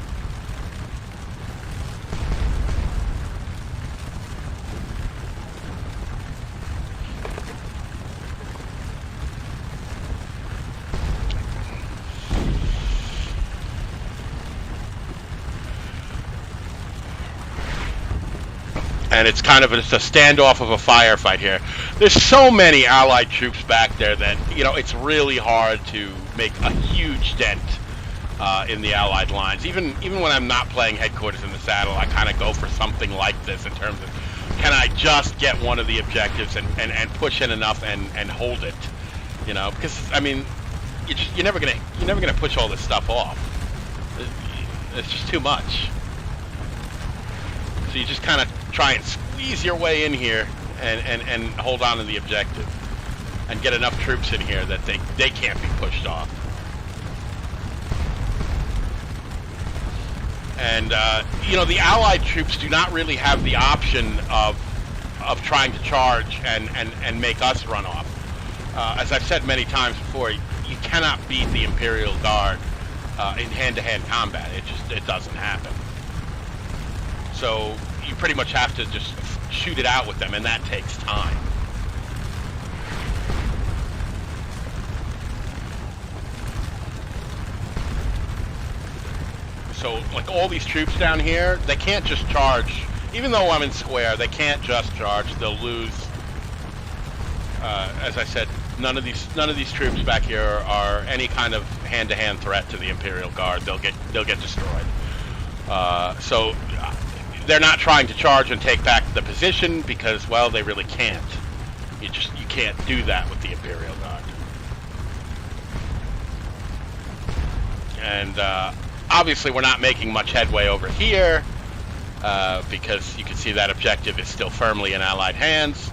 And it's kind of a standoff of a firefight here. There's so many Allied troops back there that, you know, it's really hard to make a huge dent in the Allied lines. Even when I'm not playing Headquarters in the Saddle, I kind of go for something like this in terms of, can I just get one of the objectives and push in enough and hold it, you know? Because I mean, you're never gonna push all this stuff off. It's just too much. So you just kind of try and squeeze your way in here and hold on to the objective and get enough troops in here that they can't be pushed off. And you know, the Allied troops do not really have the option of trying to charge and make us run off. As I've said many times before, you cannot beat the Imperial Guard in hand-to-hand combat. It doesn't happen. So you pretty much have to just shoot it out with them, and that takes time. So, like, all these troops down here, they can't just charge. Even though I'm in square, they can't just charge. They'll lose. As I said, none of these troops back here are any kind of hand-to-hand threat to the Imperial Guard. They'll get destroyed. So they're not trying to charge and take back the position because, well, they really can't. You can't do that with the Imperial Guard. And obviously we're not making much headway over here because you can see that objective is still firmly in Allied hands.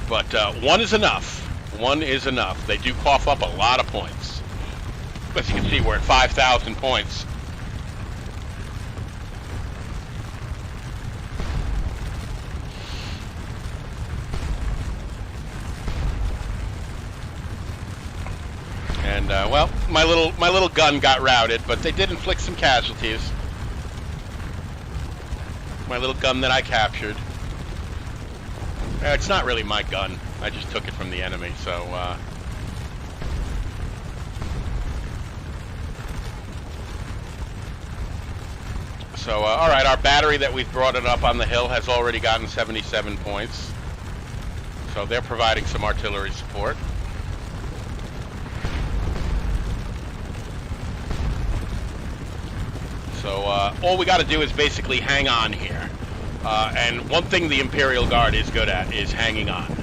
But one is enough. One is enough. They do cough up a lot of points. As you can see, we're at 5,000 points. And well, my little gun got routed, but they did inflict some casualties. My little gun that I captured. It's not really my gun. I just took it from the enemy, so all right, our battery that we've brought it up on the hill has already gotten 77 points. So they're providing some artillery support. So all we got to do is basically hang on here. And one thing the Imperial Guard is good at is hanging on.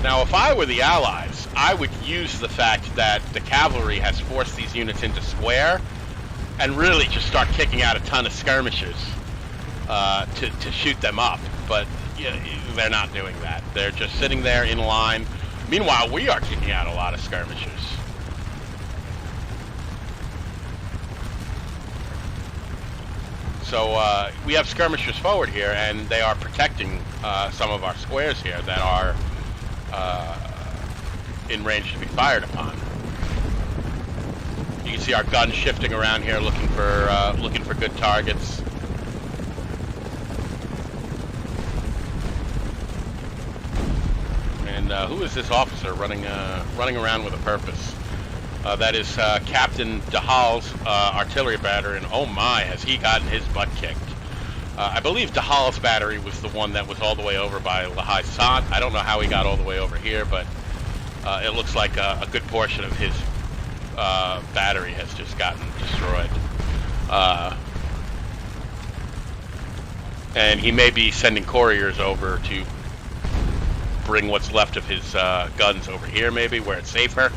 Now, if I were the Allies, I would use the fact that the cavalry has forced these units into square and really just start kicking out a ton of skirmishers to shoot them up. But yeah, they're not doing that. They're just sitting there in line. Meanwhile, we are kicking out a lot of skirmishers. So we have skirmishers forward here, and they are protecting some of our squares here that are in range to be fired upon. You can see our guns shifting around here, looking for good targets. And who is this officer running around with a purpose? That is Captain DeHaal's artillery battery, and oh my, has he gotten his butt kicked. I believe DeHaal's battery was the one that was all the way over by La Haye Sant. I don't know how he got all the way over here, but it looks like a good portion of his battery has just gotten destroyed. And he may be sending couriers over to bring what's left of his guns over here, maybe, where it's safer.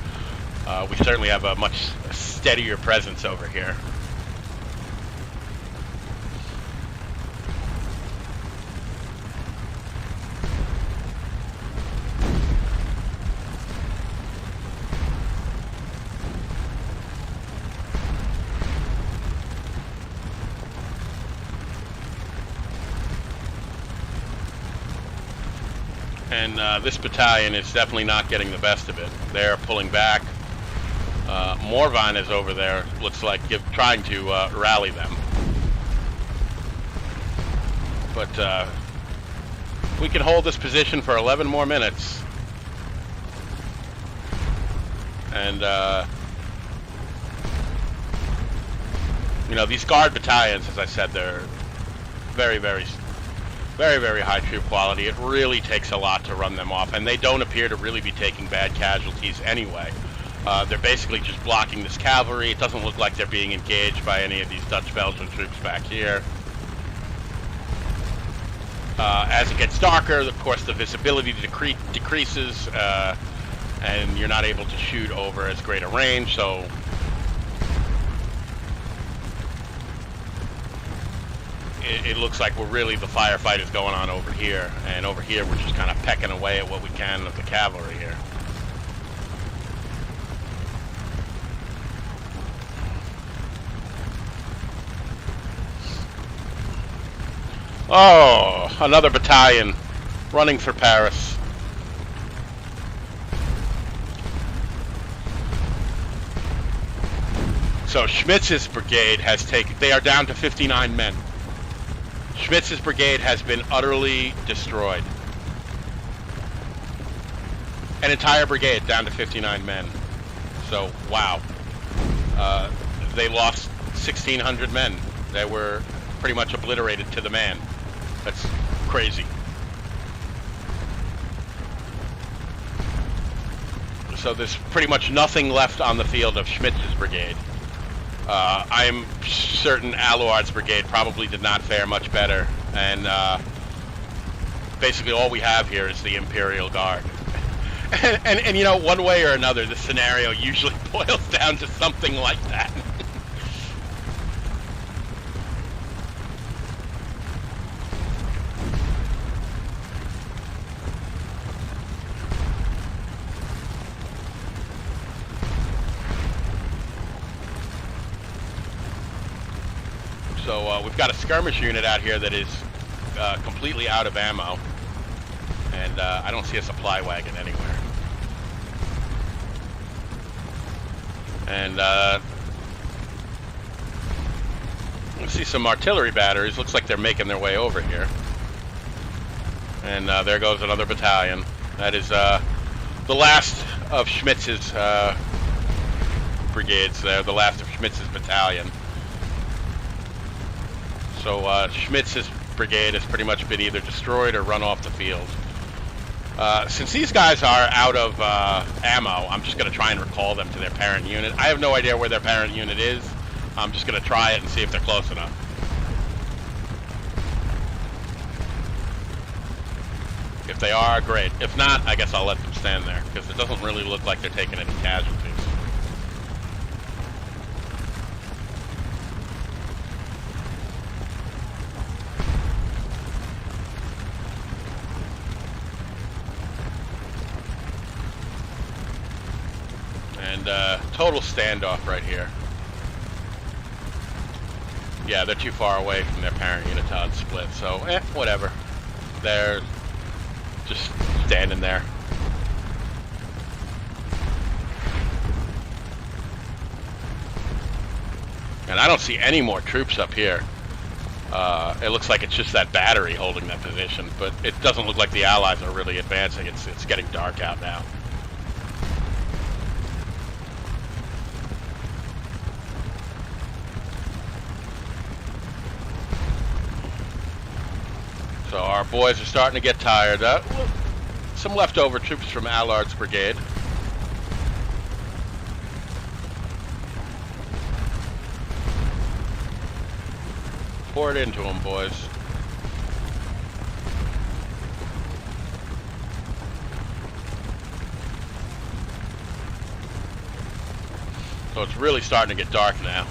We certainly have a much steadier presence over here. And this battalion is definitely not getting the best of it. They're pulling back. Morvan is over there, looks like trying to rally them. But we can hold this position for 11 more minutes. And, you know, these guard battalions, as I said, they're very, very high troop quality. It really takes a lot to run them off, and they don't appear to really be taking bad casualties anyway. They're basically just blocking this cavalry. It doesn't look like they're being engaged by any of these Dutch-Belgian troops back here. As it gets darker, of course, the visibility decreases, and you're not able to shoot over as great a range, so it looks like the firefight is going on over here, and over here we're just kind of pecking away at what we can of the cavalry here. Oh, another battalion running for Paris. So Schmitz's brigade has they are down to 59 men. Schmitz's brigade has been utterly destroyed. An entire brigade down to 59 men. So, wow. They lost 1,600 men. They were pretty much obliterated to the man. That's crazy. So there's pretty much nothing left on the field of Schmitz's brigade. I'm certain Alluard's brigade probably did not fare much better, and basically all we have here is the Imperial Guard. and you know, one way or another, the scenario usually boils down to something like that. So we've got a skirmish unit out here that is completely out of ammo, and I don't see a supply wagon anywhere. And I see some artillery batteries. Looks like they're making their way over here. And there goes another battalion. That is the last of Schmitz's brigades there, the last of Schmitz's battalion. So Schmitz's brigade has pretty much been either destroyed or run off the field. Since these guys are out of ammo, I'm just going to try and recall them to their parent unit. I have no idea where their parent unit is. I'm just going to try it and see if they're close enough. If they are, great. If not, I guess I'll let them stand there, because it doesn't really look like they're taking any casualties. And total standoff right here. Yeah, they're too far away from their parent unit to unsplit, so whatever. They're just standing there. And I don't see any more troops up here. It looks like it's just that battery holding that position, but it doesn't look like the Allies are really advancing. It's getting dark out now. So our boys are starting to get tired. Some leftover troops from Allard's brigade. Pour it into them, boys. So it's really starting to get dark now.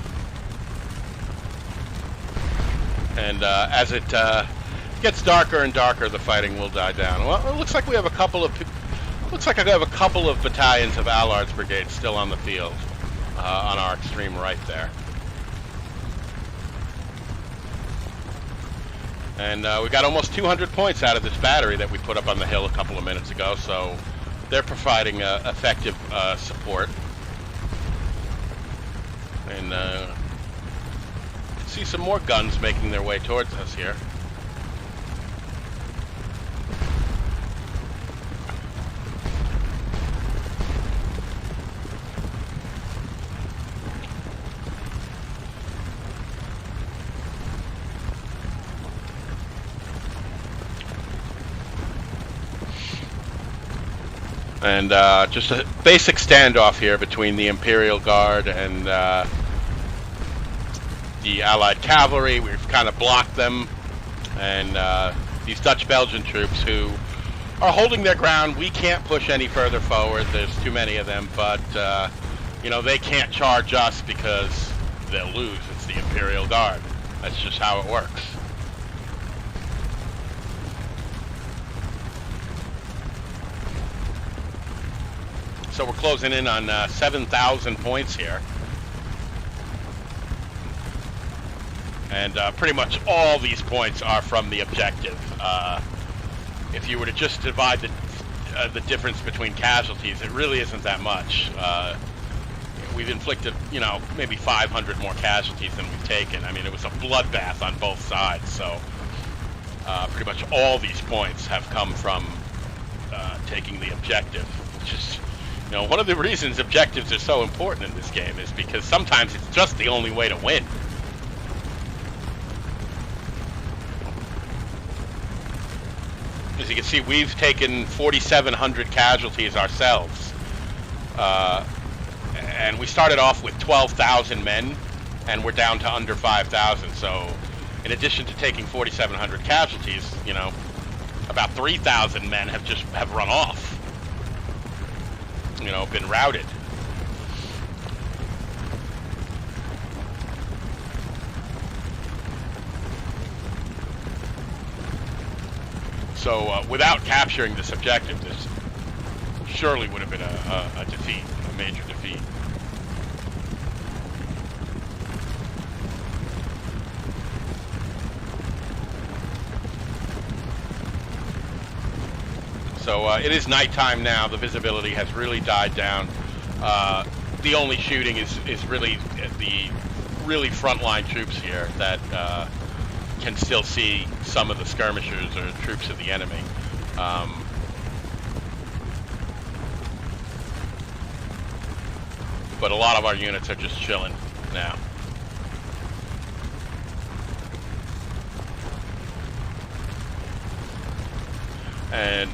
And as it gets darker and darker, the fighting will die down. Well, it looks like we have a couple of battalions of Allard's brigade still on the field on our extreme right there. And we got almost 200 points out of this battery that we put up on the hill a couple of minutes ago, so they're providing effective support. And see some more guns making their way towards us here. And just a basic standoff here between the Imperial Guard and the Allied cavalry. We've kind of blocked them, and these Dutch-Belgian troops who are holding their ground. We can't push any further forward. There's too many of them, but you know, they can't charge us because they'll lose. It's the Imperial Guard. That's just how it works. So we're closing in on 7,000 points here. And pretty much all these points are from the objective. If you were to just divide the difference between casualties, it really isn't that much. We've inflicted, you know, maybe 500 more casualties than we've taken. I mean, it was a bloodbath on both sides. So pretty much all these points have come from taking the objective, which is, you know, one of the reasons objectives are so important in this game is because sometimes it's just the only way to win. As you can see, we've taken 4,700 casualties ourselves. And we started off with 12,000 men, and we're down to under 5,000. So in addition to taking 4,700 casualties, you know, about 3,000 men have run off. You know, been routed. So without capturing this objective, this surely would have been a defeat, a major defeat. So it is nighttime now. The visibility has really died down. The only shooting is really the really frontline troops here that can still see some of the skirmishers or troops of the enemy. But a lot of our units are just chilling now. And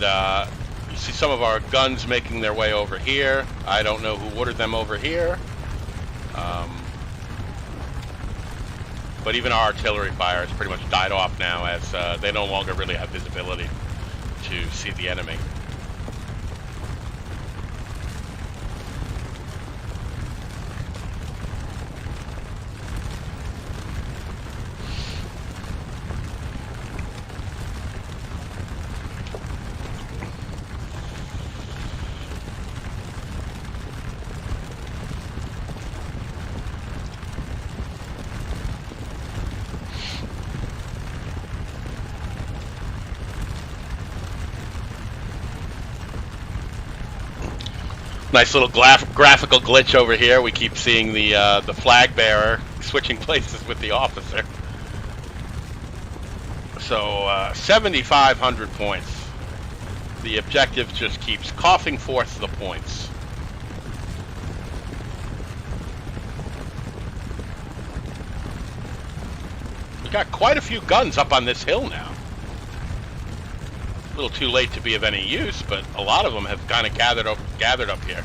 you see some of our guns making their way over here. I don't know who ordered them over here. But even our artillery fire has pretty much died off now, as they no longer really have visibility to see the enemy. Nice little graphical glitch over here. We keep seeing the flag bearer switching places with the officer. So 7,500 points. The objective just keeps coughing forth the points. We got quite a few guns up on this hill now. A little too late to be of any use, but a lot of them have kind of gathered up here.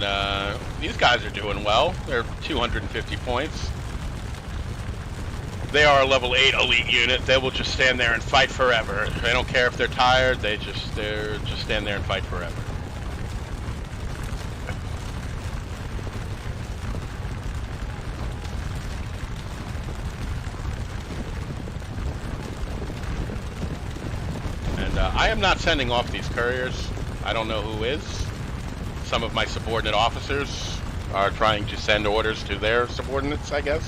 And these guys are doing well. They're 250 points. They are a level 8 elite unit. They will just stand there and fight forever. They don't care if they're tired. They're just stand there and fight forever. And I am not sending off these couriers. I don't know who is. Some of my subordinate officers are trying to send orders to their subordinates, I guess.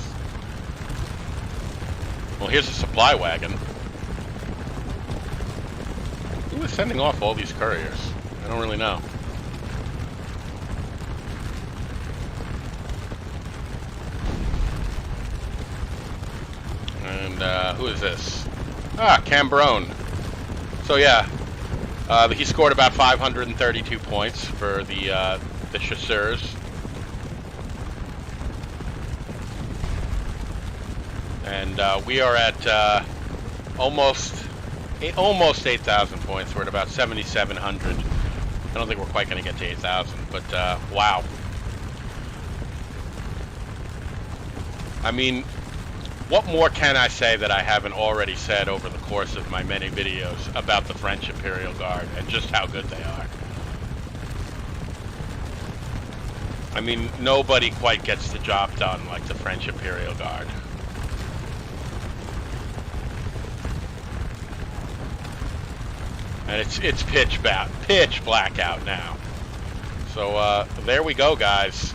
Well, here's a supply wagon. Who is sending off all these couriers? I don't really know. And who is this? Ah, Cambronne. So yeah, he scored about 532 points for the chasseurs. And we are at almost 8,000 points. We're at about 7,700. I don't think we're quite going to get to 8,000, but wow. I mean, what more can I say that I haven't already said over the course of my many videos about the French Imperial Guard and just how good they are? I mean, nobody quite gets the job done like the French Imperial Guard. And it's pitch blackout now. So there we go, guys.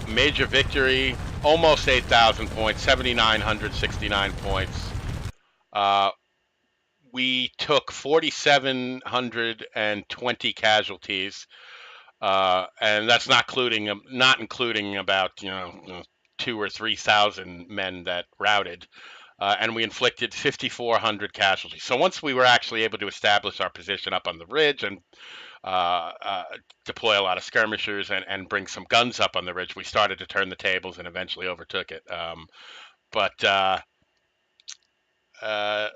Major victory, almost 8,000 points, 7,969 points. We took 4,720 casualties, and that's not including about 2,000 or 3,000 men that routed. And we inflicted 5,400 casualties. So once we were actually able to establish our position up on the ridge and deploy a lot of skirmishers and bring some guns up on the ridge, we started to turn the tables and eventually overtook it. But that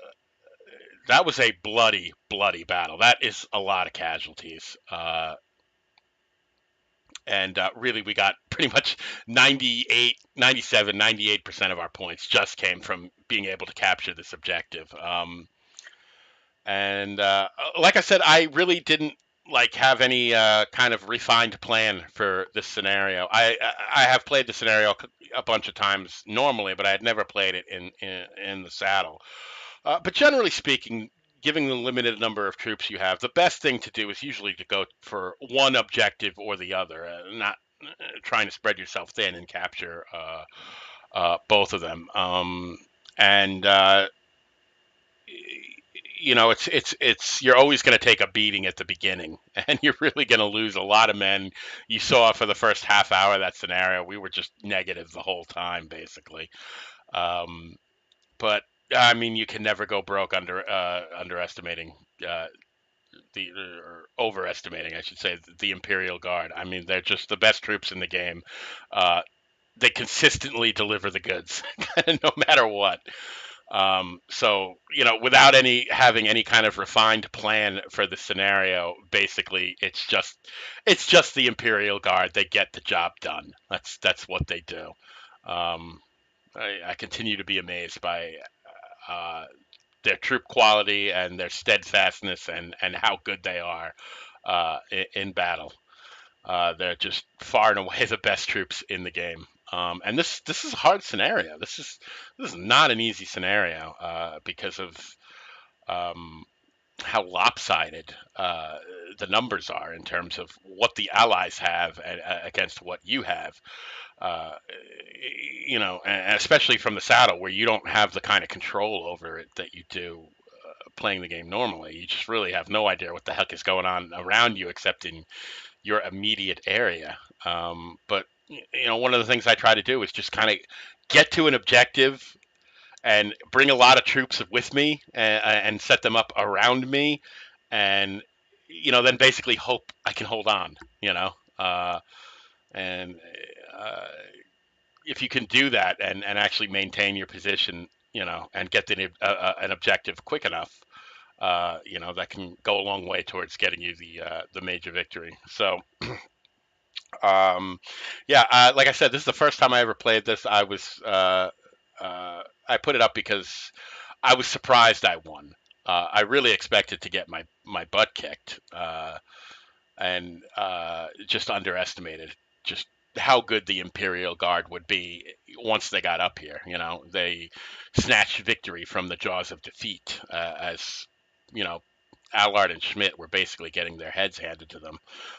was a bloody, bloody battle. That is a lot of casualties. And really, we got pretty much 98% of our points just came from being able to capture this objective. And like I said, I really didn't have any kind of refined plan for this scenario. I have played the scenario a bunch of times normally, but I had never played it in the saddle. But generally speaking, given the limited number of troops you have, the best thing to do is usually to go for one objective or the other, not trying to spread yourself thin and capture both of them. And it's you're always going to take a beating at the beginning, and you're really going to lose a lot of men. You saw for the first half hour of that scenario, we were just negative the whole time, basically. But I mean, you can never go broke underestimating or overestimating, I should say, the Imperial Guard. I mean, they're just the best troops in the game. They consistently deliver the goods, no matter what. So without having any kind of refined plan for the scenario, basically it's just the Imperial Guard. They get the job done. That's what they do. I continue to be amazed by their troop quality and their steadfastness and how good they are in battle. They're just far and away the best troops in the game. And this is a hard scenario. This is not an easy scenario because of how lopsided the numbers are in terms of what the allies have against what you have. And especially from the saddle, where you don't have the kind of control over it that you do playing the game normally. You just really have no idea what the heck is going on around you, except in your immediate area. But one of the things I try to do is just kind of get to an objective and bring a lot of troops with me and set them up around me, and then basically hope I can hold on. And if you can do that and actually maintain your position, and get an objective quick enough, that can go a long way towards getting you the major victory. So Um, yeah, like I said, this is the first time I ever played this. I put it up because I was surprised I won. I really expected to get my butt kicked, and just underestimated just how good the Imperial Guard would be once they got up here. You know, they snatched victory from the jaws of defeat, as you know, Allard and Schmidt were basically getting their heads handed to them.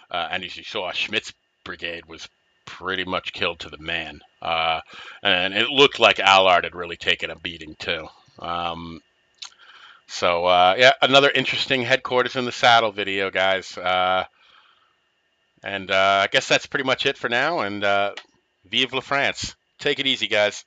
And as you saw, Schmidt's brigade was pretty much killed to the man. And it looked like Allard had really taken a beating too. Um, yeah, another interesting headquarters in the saddle video, guys. And I guess that's pretty much it for now. And vive la France. Take it easy, guys.